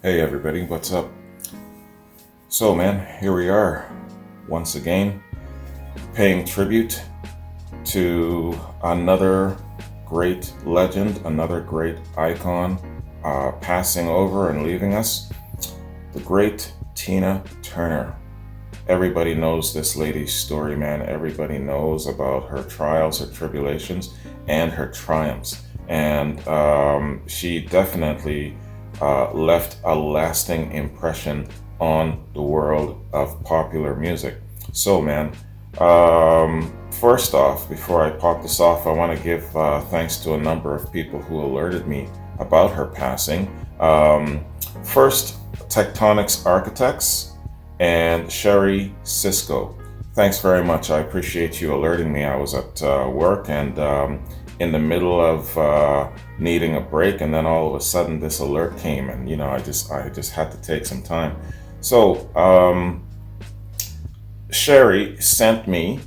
Hey everybody, what's up? So man, here we are once again paying tribute to another great legend, another great icon passing over and leaving us, the great Tina Turner. Everybody knows this lady's story, man. Everybody knows about her trials, her tribulations, and her triumphs. And she definitely left a lasting impression on the world of popular music. So, man, first off, before I pop this off, I want to give thanks to a number of people who alerted me about her passing. First, Tectonics Architects and Sherry Cisco. Thanks very much. I appreciate you alerting me. I was at work and in the middle of needing a break, and then all of a sudden this alert came, and I just had to take some time. So Sherry sent me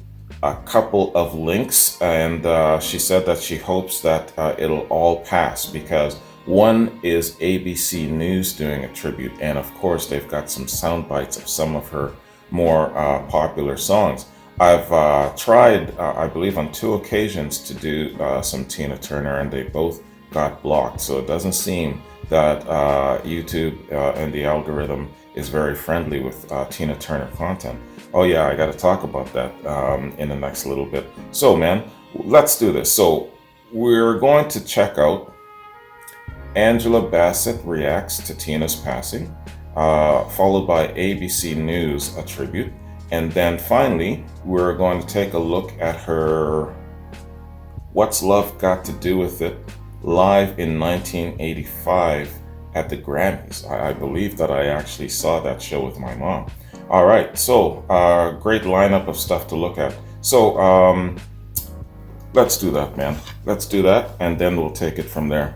a couple of links, and she said that she hopes that it'll all pass because one is ABC News doing a tribute, and of course they've got some sound bites of some of her more popular songs. I've tried, I believe, on two occasions to do some Tina Turner, and they both got blocked. So it doesn't seem that YouTube and the algorithm is very friendly with Tina Turner content. Oh yeah, I got to talk about that in the next little bit. So man, let's do this. So we're going to check out Angela Bassett reacts to Tina's passing, followed by ABC News, a tribute. And then finally, we're going to take a look at her What's Love Got to Do with It live in 1985 at the Grammys. I believe that I actually saw that show with my mom. All right, so great lineup of stuff to look at. So let's do that, man. Let's do that, and then we'll take it from there.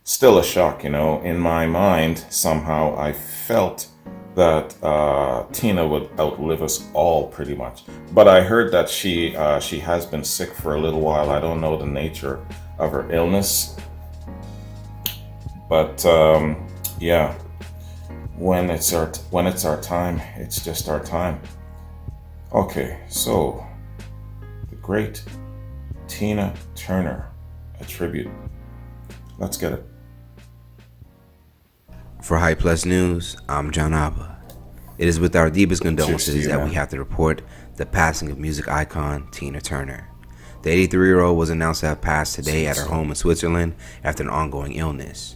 Still a shock, in my mind, somehow I felt that Tina would outlive us all pretty much. But I heard that she has been sick for a little while. I don't know the nature of her illness. But yeah, when it's our time, it's just our time. Okay, so the great Tina Turner, a tribute. Let's get it. For High Plus News, I'm John Abba. It is with our deepest condolences that we have to report the passing of music icon Tina Turner. The 83-year-old was announced to have passed today at her home in Switzerland after an ongoing illness.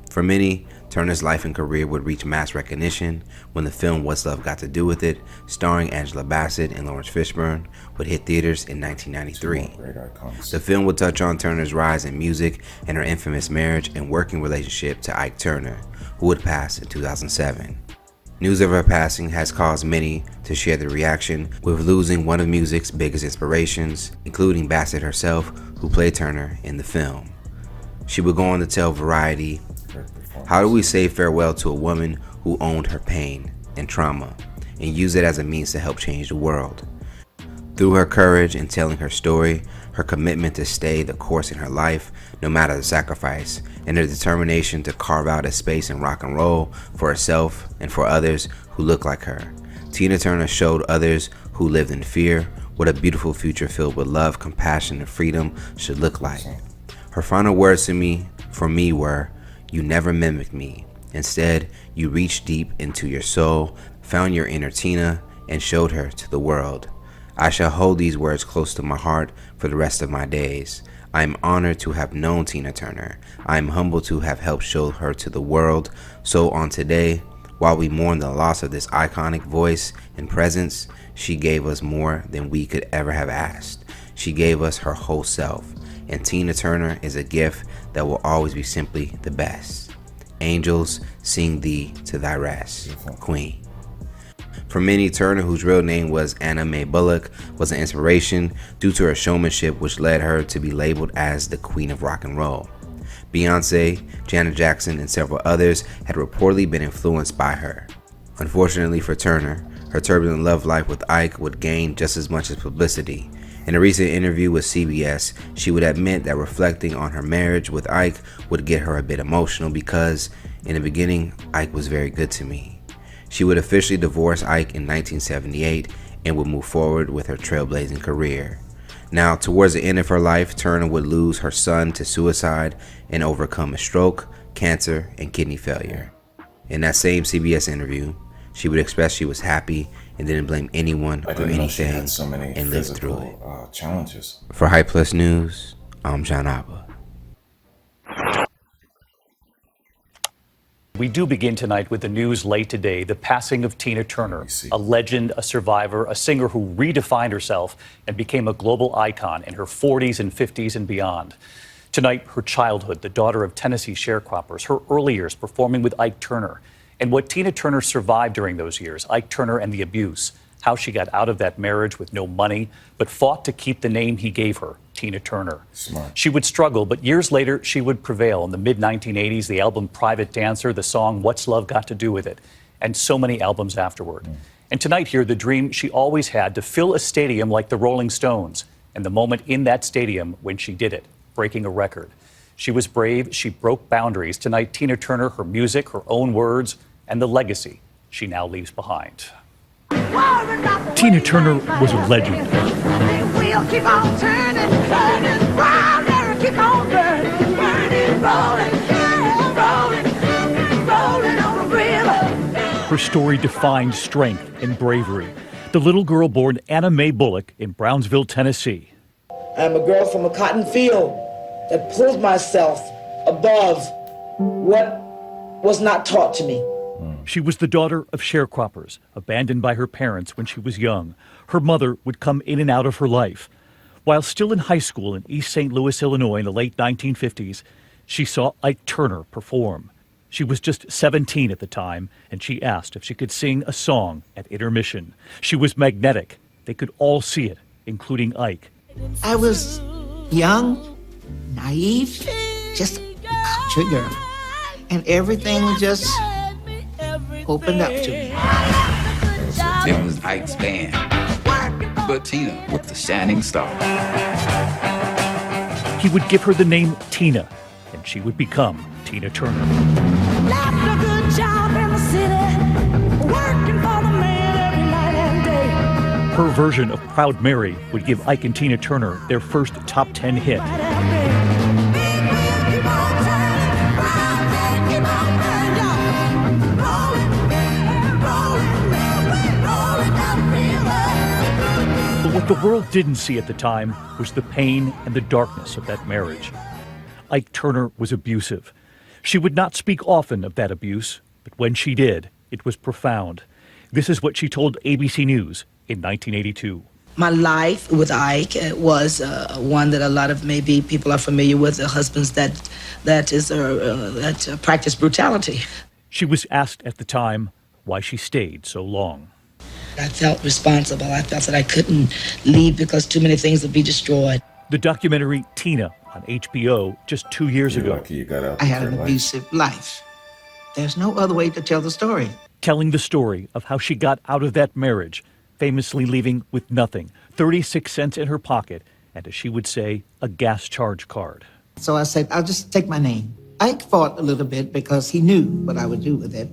For many, Turner's life and career would reach mass recognition when the film What's Love Got to Do with It, starring Angela Bassett and Lawrence Fishburne, would hit theaters in 1993. The film would touch on Turner's rise in music and her infamous marriage and working relationship to Ike Turner, who would pass in 2007. News of her passing has caused many to share the reaction, with losing one of music's biggest inspirations, including Bassett herself, who played Turner in the film. She would go on to tell Variety, "How do we say farewell to a woman who owned her pain and trauma and use it as a means to help change the world? Through her courage in telling her story, her commitment to stay the course in her life, no matter the sacrifice, and her determination to carve out a space in rock and roll for herself and for others who look like her, Tina Turner showed others who lived in fear what a beautiful future filled with love, compassion, and freedom should look like. Her final words to me, for me, were, 'You never mimicked me. Instead, you reached deep into your soul, found your inner Tina, and showed her to the world.' I shall hold these words close to my heart for the rest of my days. I am honored to have known Tina Turner. I am humbled to have helped show her to the world. So on today, while we mourn the loss of this iconic voice and presence, she gave us more than we could ever have asked. She gave us her whole self. And Tina Turner is a gift that will always be simply the best. Angels, sing thee to thy rest, Queen." For many, Turner, whose real name was Anna Mae Bullock, was an inspiration due to her showmanship, which led her to be labeled as the Queen of Rock and Roll. Beyonce, Janet Jackson, and several others had reportedly been influenced by her. Unfortunately for Turner, her turbulent love life with Ike would gain just as much as publicity, In a recent interview with CBS, she would admit that reflecting on her marriage with Ike would get her a bit emotional because, in the beginning, Ike was very good to me. She would officially divorce Ike in 1978 and would move forward with her trailblazing career. Now, towards the end of her life, Turner would lose her son to suicide and overcome a stroke, cancer, and kidney failure. In that same CBS interview, she would express she was happy and didn't blame anyone or anything and lived through it. Challenges. For R.I.P Plus News, I'm John Abba. We do begin tonight with the news late today, the passing of Tina Turner, a legend, a survivor, a singer who redefined herself and became a global icon in her 40s and 50s and beyond. Tonight, her childhood, the daughter of Tennessee sharecroppers, her early years performing with Ike Turner, and what Tina Turner survived during those years, Ike Turner and the abuse, how she got out of that marriage with no money, but fought to keep the name he gave her, Tina Turner. Smart. She would struggle, but years later, she would prevail. In the mid-1980s, the album Private Dancer, the song What's Love Got to Do With It, and so many albums afterward. And tonight here, the dream she always had to fill a stadium like the Rolling Stones, and the moment in that stadium when she did it, breaking a record. She was brave, she broke boundaries. Tonight, Tina Turner, her music, her own words, and the legacy she now leaves behind. Tina Turner was a legend. We'll keep on turning, turning, round, keep on burning, burning, rolling on the river. Her story defined strength and bravery. The little girl born Anna Mae Bullock in Brownsville, Tennessee. I'm a girl from a cotton field that pulled myself above what was not taught to me. She was the daughter of sharecroppers, abandoned by her parents when she was young. Her mother would come in and out of her life. While still in high school in East St. Louis, Illinois in the late 1950s, she saw Ike Turner perform. She was just 17 at the time, and she asked if she could sing a song at intermission. She was magnetic. They could all see it, including Ike. I was young, naive, just a country girl, and everything just opened up to me. It was Ike's band, but Tina was the shining star. He would give her the name Tina, and she would become Tina Turner. Left a good job in the city, working for the man every night and day. Her version of Proud Mary would give Ike and Tina Turner their first top 10 hit. But what the world didn't see at the time was the pain and the darkness of that marriage. Ike Turner was abusive. She would not speak often of that abuse, but when she did, it was profound. This is what she told ABC News in 1982. My life with Ike was one that a lot of maybe people are familiar with, husbands that practice brutality. She was asked at the time why she stayed so long. I felt responsible. I felt that I couldn't leave because too many things would be destroyed. The documentary Tina on HBO just 2 years You're ago. lucky you got out I had of an your life. abusive life. There's no other way to tell the story. Telling the story of how she got out of that marriage, famously leaving with nothing, 36 cents in her pocket, and as she would say, a gas charge card. So I said, I'll just take my name. Ike fought a little bit because he knew what I would do with it.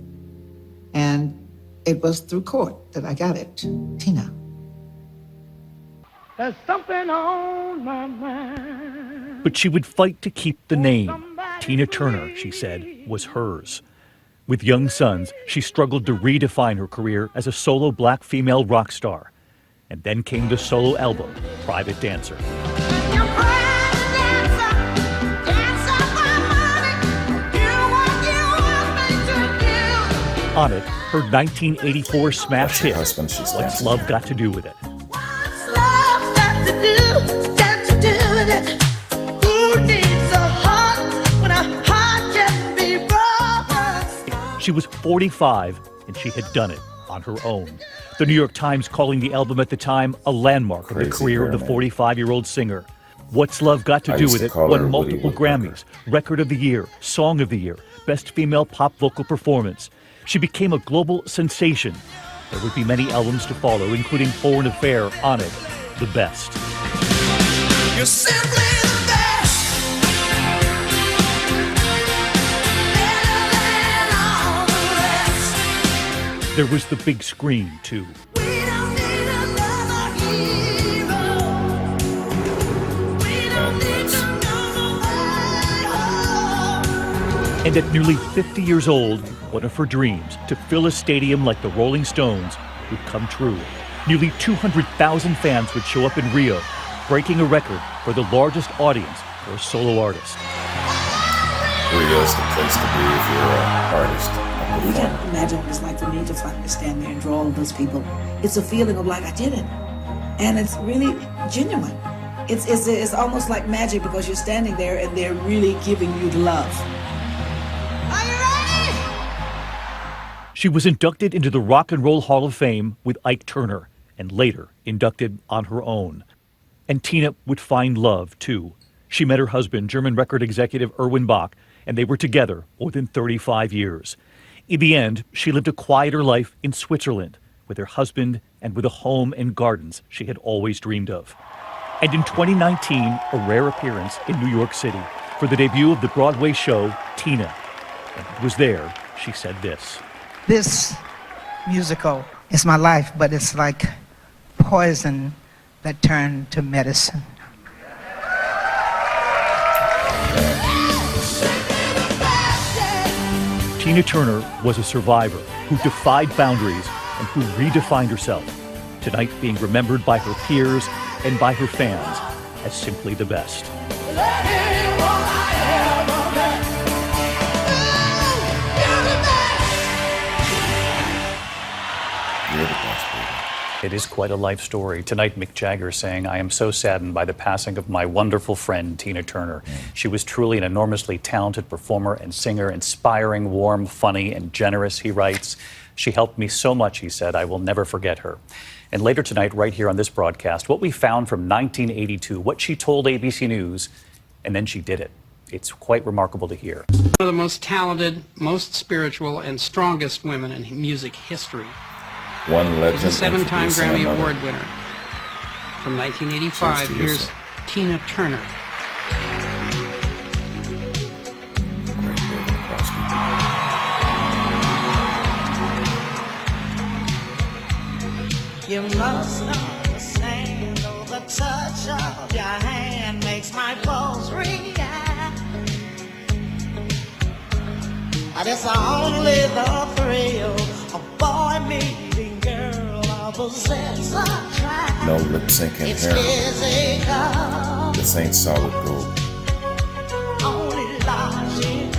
And it was through court that I got it. Tina. There's something on my mind. But she would fight to keep the name. Tina Turner, she said, was hers. With young sons, she struggled to redefine her career as a solo black female rock star. And then came the solo album, Private Dancer. On it, her 1984 smash hit, husband she's What's dancing Love Got to Do With It? What's love got to do with it? Who needs a heart when a heart can be broken? She was 45, and she had done it on her own. The New York Times calling the album at the time a landmark of the Crazy career of the girl, 45-year-old singer. What's Love Got to I Do used With to It call her won Woody multiple Woodpecker. Grammys, Record of the Year, Song of the Year, Best Female Pop Vocal Performance. She became a global sensation. There would be many albums to follow, including Foreign Affair, On It, The Best. You're simply the best. Better than all the rest. There was the big screen, too. We don't need another hero. We don't need to know the way home. And at nearly 50 years old, one of her dreams, to fill a stadium like the Rolling Stones, would come true. Nearly 200,000 fans would show up in Rio, breaking a record for the largest audience for a solo artist. Rio's the place to be if you're an artist. You can't imagine what it's like for me to stand there and draw all of those people. It's a feeling of like, I did it. And it's really genuine. It's almost like magic because you're standing there and they're really giving you the love. Are you ready? She was inducted into the Rock and Roll Hall of Fame with Ike Turner, and later inducted on her own. And Tina would find love, too. She met her husband, German record executive Erwin Bach, and they were together more than 35 years. In the end, she lived a quieter life in Switzerland with her husband and with a home and gardens she had always dreamed of. And in 2019, a rare appearance in New York City for the debut of the Broadway show, Tina. And it was there she said this. This musical is my life, but it's like poison that turned to medicine. Tina Turner was a survivor who defied boundaries and who redefined herself, tonight being remembered by her peers and by her fans as simply the best. You're the best, baby. It is quite a life story. Tonight, Mick Jagger saying, I am so saddened by the passing of my wonderful friend, Tina Turner. She was truly an enormously talented performer and singer, inspiring, warm, funny, and generous, he writes. She helped me so much, he said, I will never forget her. And later tonight, right here on this broadcast, what we found from 1982, what she told ABC News, and then she did it. It's quite remarkable to hear. One of the most talented, most spiritual, and strongest women in music history. One legend. She's a seven-time introducing Grammy another. Award winner. From 1985, Cheers to you, here's sir. Tina Turner. Great David Crosby. You must understand, though the touch of your hand makes my pulse react. But it's only the thrill of boy meeting girl opposites attract. No lip syncing It's here. physical, This ain't solid gold. only logical.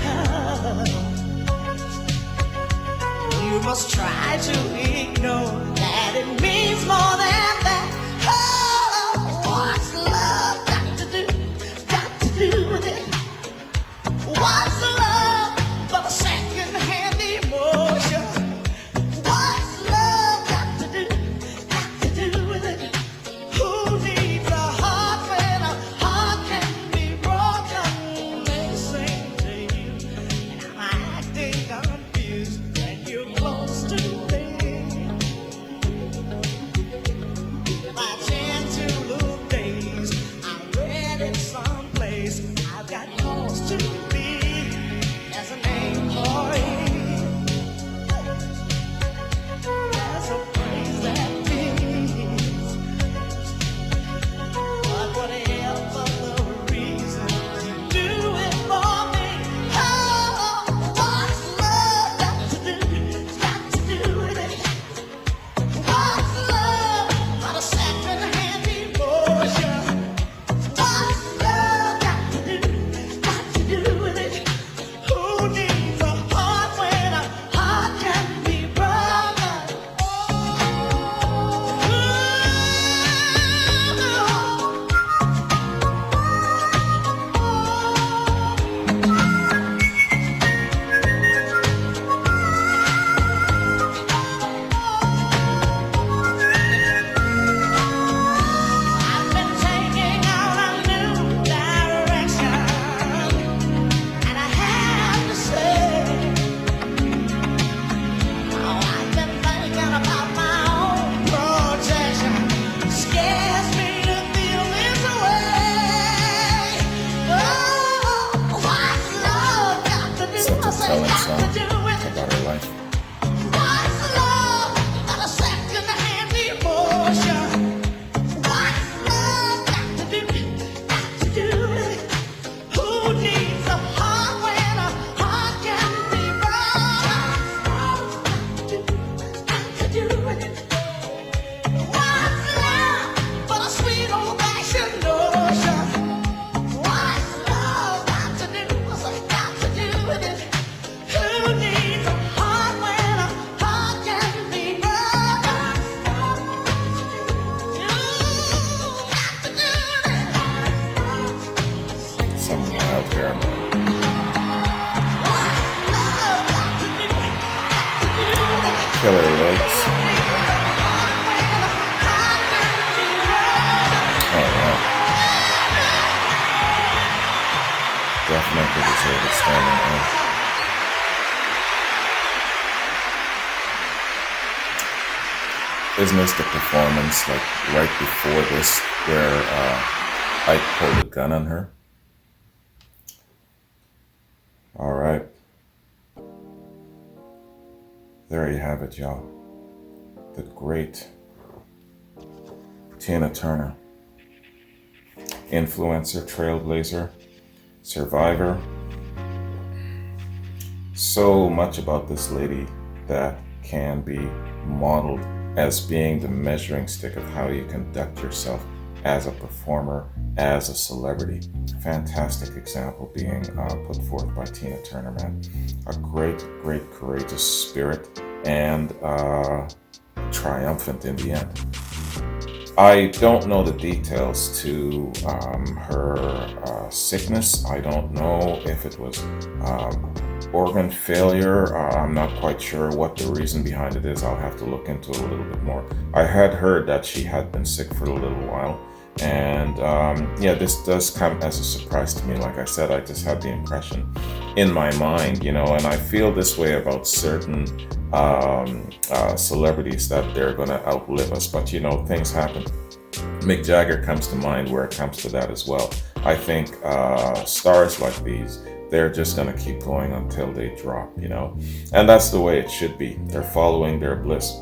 You must try to ignore that it means more than that. Oh, what's love got to do with it? What's love but a second-hand emotion? What's love got to do with it? Who needs a heart when a heart can be broken? They sing to you, and I'm acting confused when you're close to me. My gentler days, I read it someplace. I've got cause to be. There's a name for it. There's a phrase that means. But whatever the reason, you do it for me. Oh, what's love got to do with it? What's love but a second-hand emotion? What's love got to do with it? wild hair. Killer legs. Oh yeah. Definitely deserve a standing ovation. Isn't this the performance like right before this where Ike pulled a gun on her? All right. There you have it, y'all. The great Tina Turner. Influencer, trailblazer, survivor. So much about this lady that can be modeled as being the measuring stick of how you conduct yourself as a performer, as a celebrity. Fantastic example being put forth by Tina Turner, man. A great, courageous spirit and triumphant in the end. I don't know the details to her sickness. I don't know if it was organ failure. I'm not quite sure what the reason behind it is. I'll have to look into it a little bit more. I had heard that she had been sick for a little while. And this does come as a surprise to me. Like I said, I just had the impression in my mind, and I feel this way about certain celebrities that they're going to outlive us. But, things happen. Mick Jagger comes to mind where it comes to that as well. I think stars like these, they're just going to keep going until they drop, and that's the way it should be. They're following their bliss.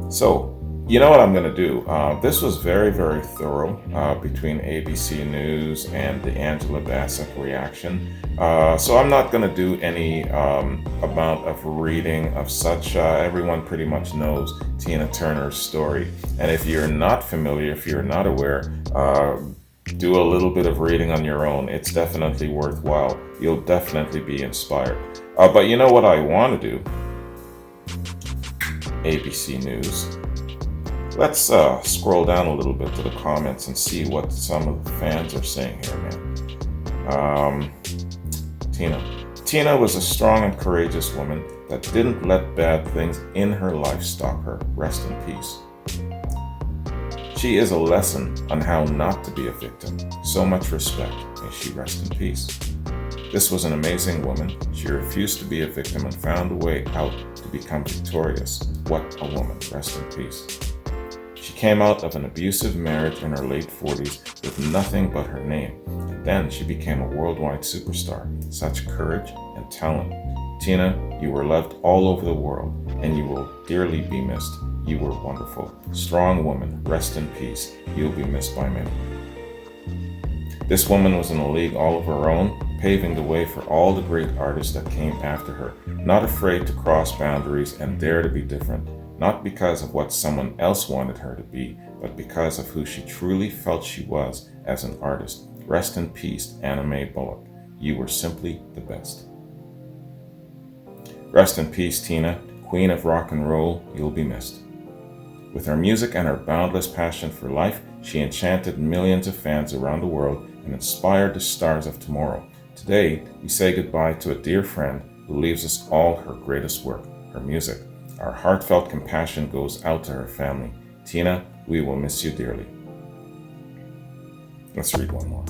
So, you know what I'm going to do? This was very, very thorough between ABC News and the Angela Bassett reaction. So I'm not going to do any amount of reading of such. Everyone pretty much knows Tina Turner's story. And if you're not familiar, if you're not aware, do a little bit of reading on your own. It's definitely worthwhile. You'll definitely be inspired. But you know what I want to do? ABC News. Let's scroll down a little bit to the comments and see what some of the fans are saying here, man. Tina was a strong and courageous woman that didn't let bad things in her life stop her. Rest in peace. She is a lesson on how not to be a victim. So much respect. May she rest in peace. This was an amazing woman. She refused to be a victim and found a way out to become victorious. What a woman. Rest in peace. She came out of an abusive marriage in her late 40s with nothing but her name, and then she became a worldwide superstar. Such courage and talent. Tina, you were loved all over the world, and you will dearly be missed. You were wonderful. Strong woman, rest in peace. You'll be missed by many. This woman was in a league all of her own, paving the way for all the great artists that came after her, not afraid to cross boundaries and dare to be different. Not because of what someone else wanted her to be, but because of who she truly felt she was as an artist. Rest in peace, Anna Mae Bullock. You were simply the best. Rest in peace, Tina, queen of rock and roll. You'll be missed. With her music and her boundless passion for life, she enchanted millions of fans around the world and inspired the stars of tomorrow. Today, we say goodbye to a dear friend who leaves us all her greatest work, her music. Our heartfelt compassion goes out to her family. Tina, we will miss you dearly. Let's read one more.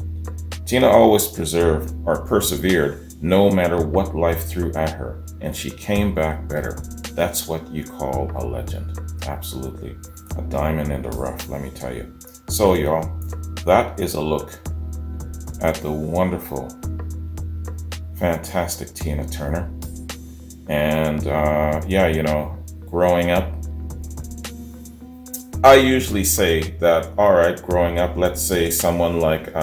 Tina always persevered no matter what life threw at her, and she came back better. That's what you call a legend. Absolutely. A diamond in the rough, let me tell you. So, y'all, that is a look at the wonderful, fantastic Tina Turner. And growing up, I usually say that, all right, growing up, let's say someone like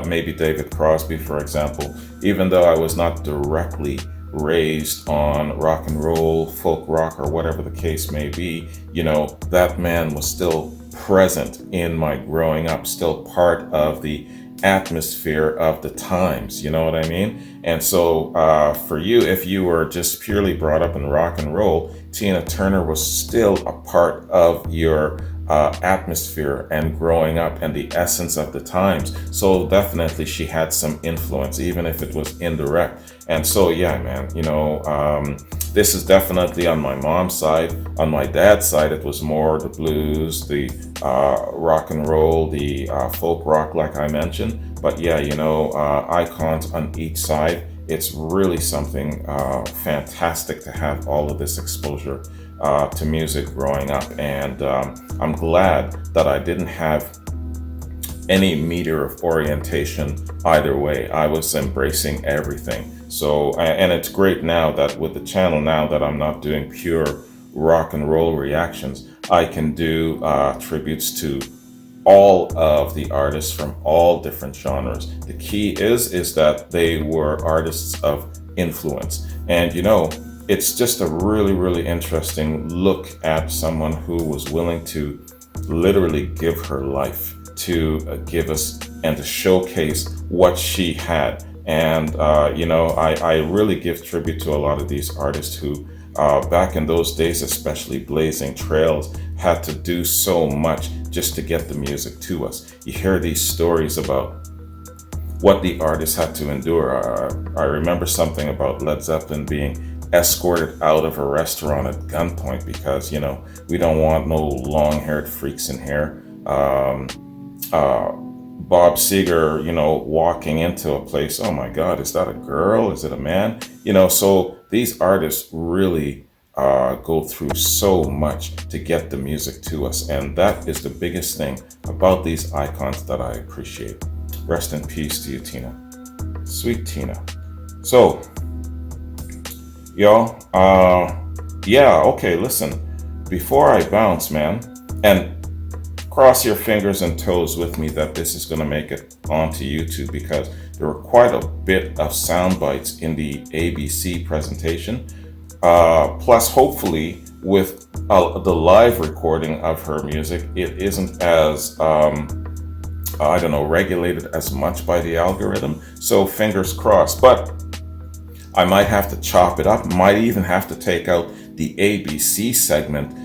maybe David Crosby, for example, even though I was not directly raised on rock and roll, folk rock, or whatever the case may be, that man was still present in my growing up, still part of the atmosphere of the times, you know what I mean? And so for you, if you were just purely brought up in rock and roll, Tina Turner was still a part of your atmosphere and growing up and the essence of the times. So definitely she had some influence, even if it was indirect. And so, yeah, man, this is definitely on my mom's side. On my dad's side, it was more the blues, the rock and roll, the folk rock, like I mentioned. But yeah, icons on each side. It's really something fantastic to have all of this exposure to music growing up. And I'm glad that I didn't have any meter of orientation either way. I was embracing everything. So, and it's great now that with the channel, now that I'm not doing pure rock and roll reactions, I can do tributes to all of the artists from all different genres. The key is that they were artists of influence. And it's just a really, really interesting look at someone who was willing to literally give her life to give us and to showcase what she had. And I really give tribute to a lot of these artists who back in those days, especially blazing trails, had to do so much just to get the music to us. You hear these stories about what the artists had to endure. I remember something about Led Zeppelin being escorted out of a restaurant at gunpoint because, we don't want no long-haired freaks in here. Bob Seger, walking into a place, oh my God, is that a girl? Is it a man? So these artists really go through so much to get the music to us. And that is the biggest thing about these icons that I appreciate. Rest in peace to you, Tina. Sweet Tina. So, y'all, okay, listen. Before I bounce, man, and cross your fingers and toes with me that this is going to make it onto YouTube, because there were quite a bit of sound bites in the ABC presentation. Plus, hopefully, with the live recording of her music, it isn't as, regulated as much by the algorithm. So fingers crossed. But I might have to chop it up, might even have to take out the ABC segment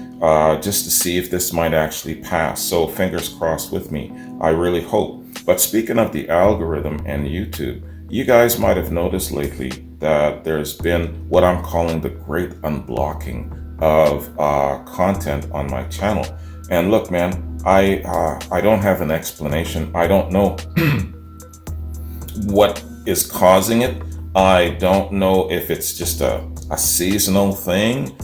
just to see if this might actually pass. So fingers crossed with me. I really hope. But speaking of the algorithm and YouTube, you guys might have noticed lately that there's been what I'm calling the great unblocking of content on my channel. And look, man, I don't have an explanation. I don't know what is causing it. I don't know if it's just a seasonal thing.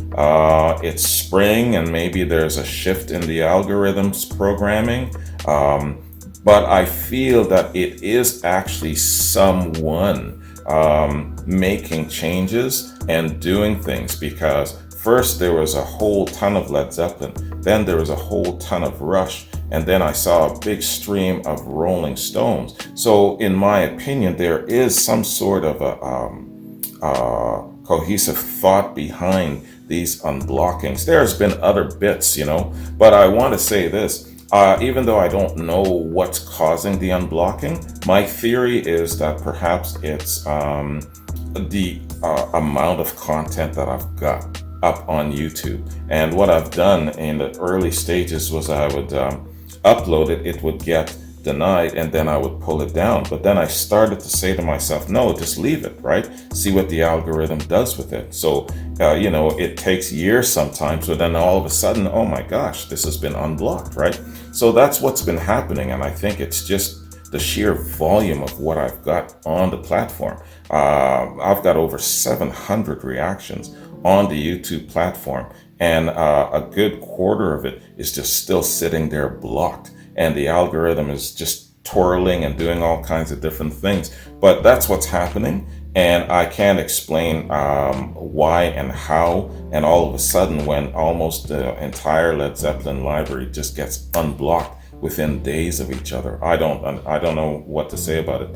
It's spring and maybe there's a shift in the algorithm's programming. But I feel that it is actually someone making changes and doing things, because first there was a whole ton of Led Zeppelin, then there was a whole ton of Rush, and then I saw a big stream of Rolling Stones. So in my opinion, there is some sort of a cohesive thought behind these unblockings. There's been other bits, but I want to say this. Even though I don't know what's causing the unblocking, my theory is that perhaps it's the amount of content that I've got up on YouTube. And what I've done in the early stages was I would upload it, it would get denied, and then I would pull it down. But then I started to say to myself, no, just leave it, right? See what the algorithm does with it. So, it takes years sometimes, but then all of a sudden, oh my gosh, this has been unblocked, right? So that's what's been happening. And I think it's just the sheer volume of what I've got on the platform. I've got over 700 reactions on the YouTube platform, and a good quarter of it is just still sitting there blocked. And the algorithm is just twirling and doing all kinds of different things. But that's what's happening. And I can't explain why and how. And all of a sudden, when almost the entire Led Zeppelin library just gets unblocked within days of each other, I don't know what to say about it.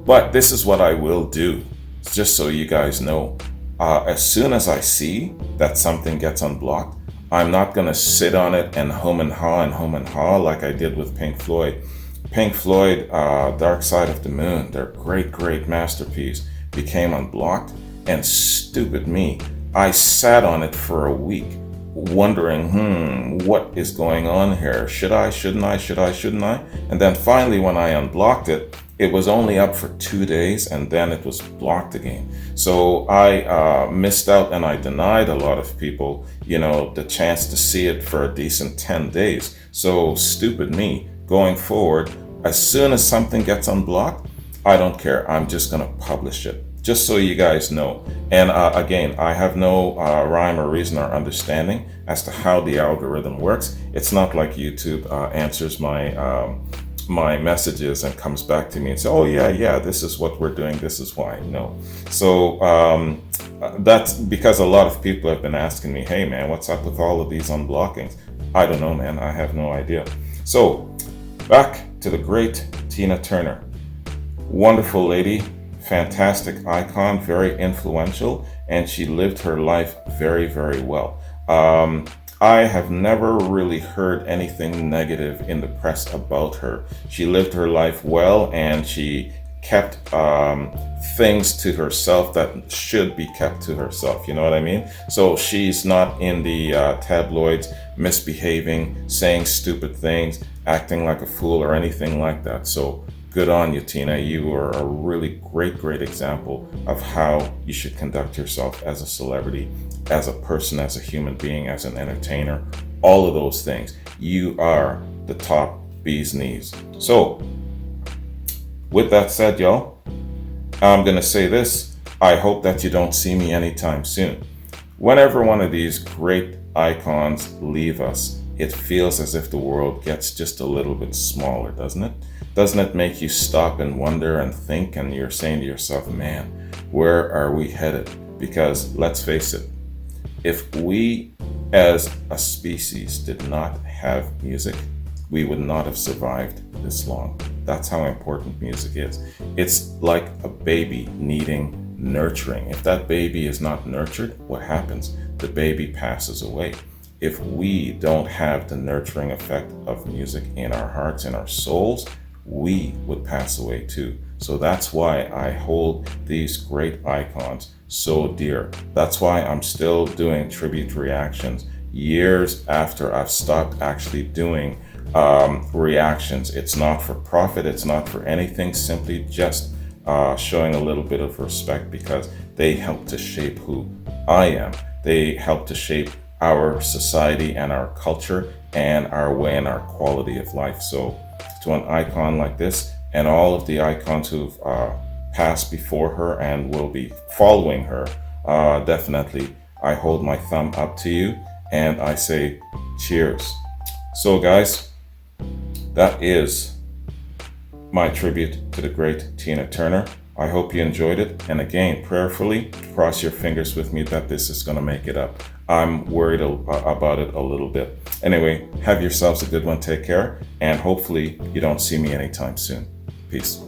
But this is what I will do, just so you guys know. As soon as I see that something gets unblocked, I'm not going to sit on it and hum and haw like I did with Pink Floyd. Pink Floyd, Dark Side of the Moon, their great masterpiece, became unblocked, and stupid me, I sat on it for a week wondering, what is going on here? Should I, shouldn't I, should I, shouldn't I? And then finally, when I unblocked it, it was only up for 2 days and then it was blocked again. So I missed out and I denied a lot of people, the chance to see it for a decent 10 days. So stupid me. Going forward, as soon as something gets unblocked, I don't care. I'm just going to publish it. Just so you guys know. And again, I have no rhyme or reason or understanding as to how the algorithm works. It's not like YouTube answers my messages and comes back to me and says, oh yeah, this is what we're doing, this is why. No. So that's because a lot of people have been asking me, hey man, what's up with all of these unblockings? I don't know, man. I have no idea. So back to the great Tina Turner. Wonderful lady, fantastic icon, very influential, and she lived her life very, very well. I have never really heard anything negative in the press about her. She lived her life well, and she kept things to herself that should be kept to herself. You know what I mean? So she's not in the tabloids misbehaving, saying stupid things, acting like a fool or anything like that. So good on you, Tina. You are a really great example of how you should conduct yourself as a celebrity, as a person, as a human being, as an entertainer, all of those things. You are the top bee's knees. So with that said, y'all, I'm going to say this. I hope that you don't see me anytime soon. Whenever one of these great icons leave us, it feels as if the world gets just a little bit smaller, doesn't it? Doesn't it make you stop and wonder and think, and you're saying to yourself, man, where are we headed? Because let's face it, if we as a species did not have music, we would not have survived this long. That's how important music is. It's like a baby needing nurturing. If that baby is not nurtured, what happens? The baby passes away. If we don't have the nurturing effect of music in our hearts and our souls, we would pass away too. So that's why I hold these great icons so dear. That's why I'm still doing tribute reactions years after I've stopped actually doing reactions. It's not for profit, it's not for anything, simply just showing a little bit of respect because they help to shape who I am. They help to shape our society and our culture and our way and our quality of life. So to an icon like this and all of the icons who've passed before her and will be following her, definitely I hold my thumb up to you and I say cheers. So guys, that is my tribute to the great Tina Turner. I hope you enjoyed it. And again, prayerfully, cross your fingers with me that this is going to make it up. I'm worried about it a little bit. Anyway, have yourselves a good one. Take care. And hopefully you don't see me anytime soon. Peace.